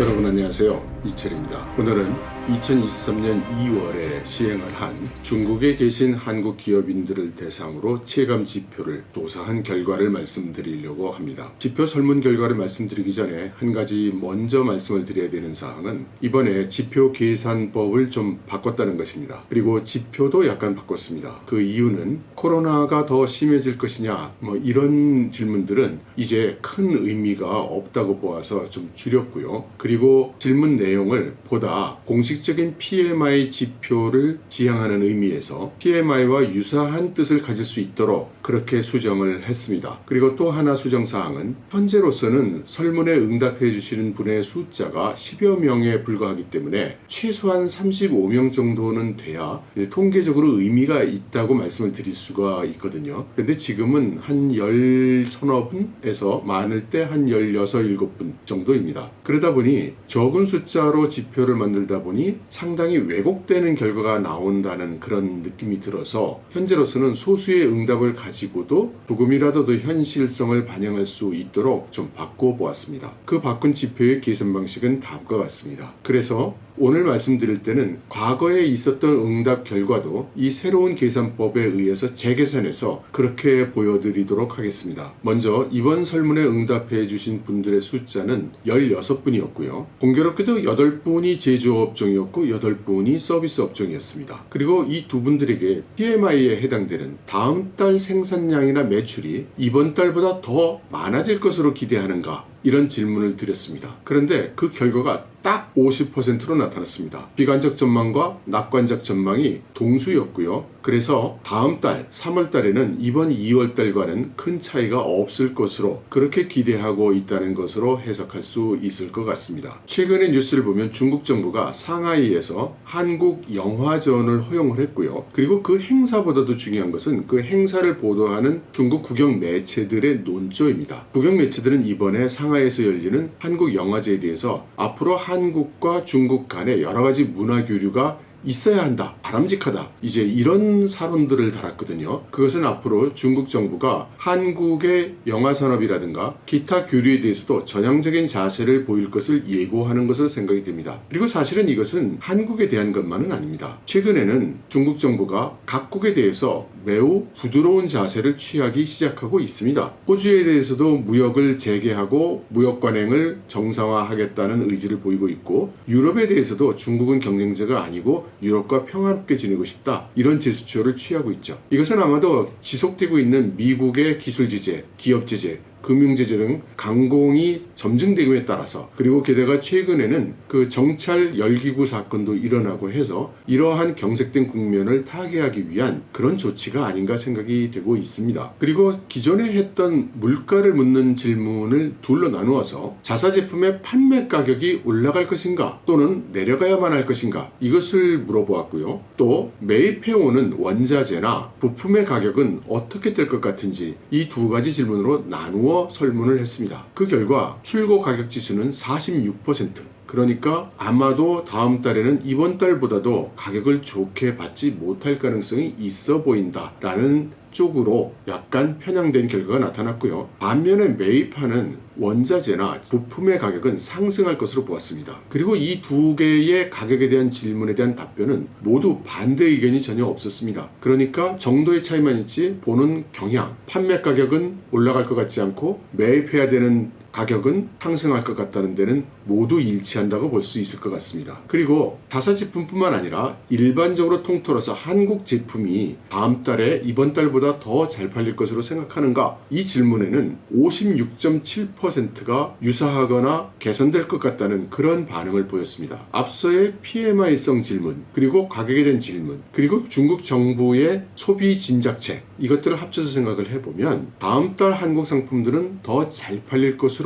여러분 안녕하세요. 이철입니다. 오늘은 2023년 2월에 시행을 한 중국에 계신 한국 기업인들을 대상으로 체감 지표를 조사한 결과를 말씀드리려고 합니다. 지표 설문 결과를 말씀드리기 전에 한 가지 먼저 말씀을 드려야 되는 사항은 이번에 지표 계산법을 좀 바꿨다는 것입니다. 그리고 지표도 약간 바꿨습니다. 그 이유는 코로나가 더 심해질 것이냐 이런 질문들은 이제 큰 의미가 없다고 보아서 좀 줄였고요. 그리고 질문 내용을 보다 공식적인 PMI 지표를 지향하는 의미에서 PMI와 유사한 뜻을 가질 수 있도록 그렇게 수정을 했습니다. 그리고 또 하나 수정사항은 현재로서는 설문에 응답해 주시는 분의 숫자가 10여 명에 불과하기 때문에 최소한 35명 정도는 돼야 통계적으로 의미가 있다고 말씀을 드릴 수가 있거든요. 근데 지금은 한 10서너 분에서 많을 때 한 16, 17분 정도입니다. 그러다 보니 적은 숫자로 지표를 만들다 보니 상당히 왜곡되는 결과가 나온다는 그런 느낌이 들어서 현재로서는 소수의 응답을 가지고도 조금이라도 더 현실성을 반영할 수 있도록 좀 바꿔보았습니다. 그 바꾼 지표의 계산 방식은 다음과 같습니다. 그래서 오늘 말씀드릴 때는 과거에 있었던 응답 결과도 이 새로운 계산법에 의해서 재계산해서 그렇게 보여드리도록 하겠습니다. 먼저 이번 설문에 응답해 주신 분들의 숫자는 16분이었고요. 공교롭게도 8분이 제조업종이었고 8분이 서비스 업종이었습니다. 그리고 이 두 분들에게 PMI에 해당되는 다음 달 생산량이나 매출이 이번 달보다 더 많아질 것으로 기대하는가? 이런 질문을 드렸습니다. 그런데 그 결과가 딱 50%로 나타났습니다. 비관적 전망과 낙관적 전망이 동수였고요. 그래서 다음 달 3월 달에는 이번 2월 달과는 큰 차이가 없을 것으로 그렇게 기대하고 있다는 것으로 해석할 수 있을 것 같습니다. 최근의 뉴스를 보면 중국 정부가 상하이에서 한국 영화전을 허용을 했고요. 그리고 그 행사보다도 중요한 것은 그 행사를 보도하는 중국 국영 매체들의 논조입니다. 국영 매체들은 이번에 상하이에서 열리는 한국 영화제에 대해서 앞으로 한국과 중국 간의 여러 가지 문화 교류가 있어야 한다, 바람직하다, 이제 이런 사론들을 달았거든요. 그것은 앞으로 중국 정부가 한국의 영화 산업이라든가 기타 교류에 대해서도 전향적인 자세를 보일 것을 예고하는 것으로 생각이 됩니다. 그리고 사실은 이것은 한국에 대한 것만은 아닙니다. 최근에는 중국 정부가 각국에 대해서 매우 부드러운 자세를 취하기 시작하고 있습니다. 호주에 대해서도 무역을 재개하고 무역 관행을 정상화하겠다는 의지를 보이고 있고, 유럽에 대해서도 중국은 경쟁자가 아니고 유럽과 평화롭게 지내고 싶다, 이런 제스처를 취하고 있죠. 이것은 아마도 지속되고 있는 미국의 기술 제재, 기업 제재, 금융제재 등 강공이 점증됨에 따라서, 그리고 게다가 최근에는 그 정찰 열기구 사건도 일어나고 해서 이러한 경색된 국면을 타개하기 위한 그런 조치가 아닌가 생각이 되고 있습니다. 그리고 기존에 했던 물가를 묻는 질문을 둘로 나누어서 자사 제품의 판매 가격이 올라갈 것인가 또는 내려가야만 할 것인가, 이것을 물어보았고요. 또 매입해오는 원자재나 부품의 가격은 어떻게 될 것 같은지, 이 두 가지 질문으로 나누어 설문을 했습니다. 그 결과 출고 가격 지수는 46%, 그러니까 아마도 다음 달에는 이번 달보다도 가격을 좋게 받지 못할 가능성이 있어 보인다라는 쪽으로 약간 편향된 결과가 나타났고요. 반면에 매입하는 원자재나 부품의 가격은 상승할 것으로 보았습니다. 그리고 이 두 개의 가격에 대한 질문에 대한 답변은 모두 반대 의견이 전혀 없었습니다. 그러니까 정도의 차이만 있지 보는 경향, 판매 가격은 올라갈 것 같지 않고 매입해야 되는 가격은 상승할 것 같다는 데는 모두 일치한다고 볼 수 있을 것 같습니다. 그리고 자사 제품뿐만 아니라 일반적으로 통틀어서 한국 제품이 다음 달에 이번 달보다 더 잘 팔릴 것으로 생각하는가? 이 질문에는 56.7%가 유사하거나 개선될 것 같다는 그런 반응을 보였습니다. 앞서의 PMI성 질문, 그리고 가격에 대한 질문, 그리고 중국 정부의 소비 진작책, 이것들을 합쳐서 생각을 해보면 다음 달 한국 상품들은 더 잘 팔릴 것으로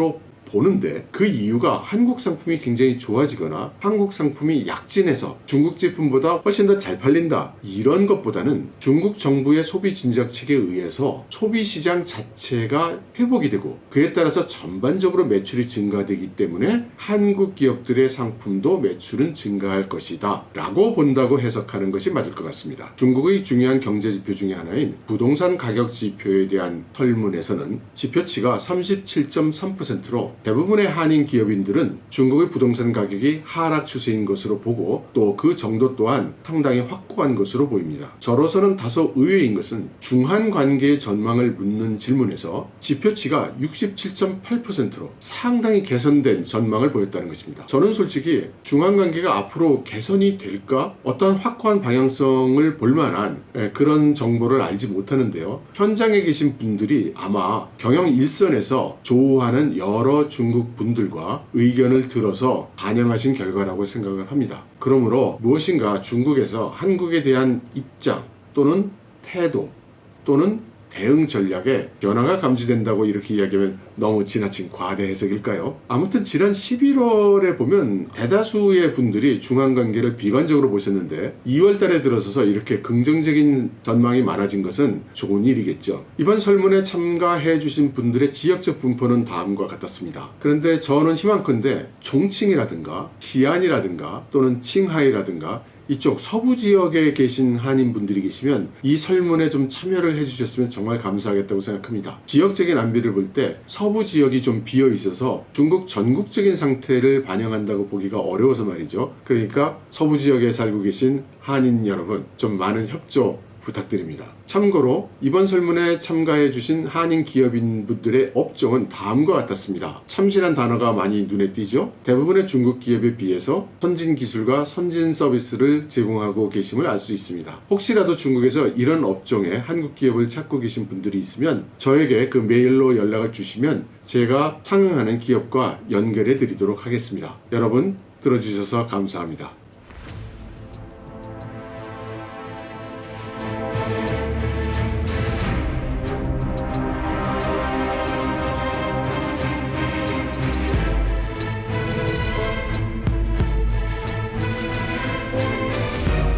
보는데, 그 이유가 한국 상품이 굉장히 좋아지거나 한국 상품이 약진해서 중국 제품보다 훨씬 더 잘 팔린다, 이런 것보다는 중국 정부의 소비 진작책에 의해서 소비 시장 자체가 회복이 되고 그에 따라서 전반적으로 매출이 증가되기 때문에 한국 기업들의 상품도 매출은 증가할 것이다 라고 본다고 해석하는 것이 맞을 것 같습니다. 중국의 중요한 경제 지표 중에 하나인 부동산 가격 지표에 대한 설문에서는 지표치가 37.3%로 대부분의 한인 기업인들은 중국의 부동산 가격이 하락 추세인 것으로 보고 또 그 정도 또한 상당히 확고한 것으로 보입니다. 저로서는 다소 의외인 것은 중한 관계의 전망을 묻는 질문에서 지표치가 67.8%로 상당히 개선된 전망을 보였다는 것입니다. 저는 솔직히 중한 관계가 앞으로 개선이 될까? 어떠한 확고한 방향성을 볼 만한 그런 정보를 알지 못하는데요. 현장에 계신 분들이 아마 경영 일선에서 조우하는 여러 중국 분들과 의견을 들어서 반영하신 결과라고 생각을 합니다. 그러므로 무엇인가 중국에서 한국에 대한 입장 또는 태도 또는 대응 전략에 변화가 감지된다고 이렇게 이야기하면 너무 지나친 과대 해석일까요? 아무튼 지난 11월에 보면 대다수의 분들이 중한 관계를 비관적으로 보셨는데 2월 달에 들어서서 이렇게 긍정적인 전망이 많아진 것은 좋은 일이겠죠. 이번 설문에 참가해 주신 분들의 지역적 분포는 다음과 같았습니다. 그런데 저는 희망컨대 종칭이라든가 시안이라든가 또는 칭하이라든가 이쪽 서부 지역에 계신 한인분들이 계시면 이 설문에 좀 참여를 해주셨으면 정말 감사하겠다고 생각합니다. 지역적인 안비를 볼 때 서부 지역이 좀 비어 있어서 중국 전국적인 상태를 반영한다고 보기가 어려워서 말이죠. 그러니까 서부 지역에 살고 계신 한인 여러분 좀 많은 협조 부탁드립니다. 참고로 이번 설문에 참가해 주신 한인 기업인분들의 업종은 다음과 같았습니다. 참신한 단어가 많이 눈에 띄죠? 대부분의 중국 기업에 비해서 선진 기술과 선진 서비스를 제공하고 계심을 알 수 있습니다. 혹시라도 중국에서 이런 업종에 한국 기업을 찾고 계신 분들이 있으면 저에게 그 메일로 연락을 주시면 제가 상응하는 기업과 연결해 드리도록 하겠습니다. 여러분 들어주셔서 감사합니다.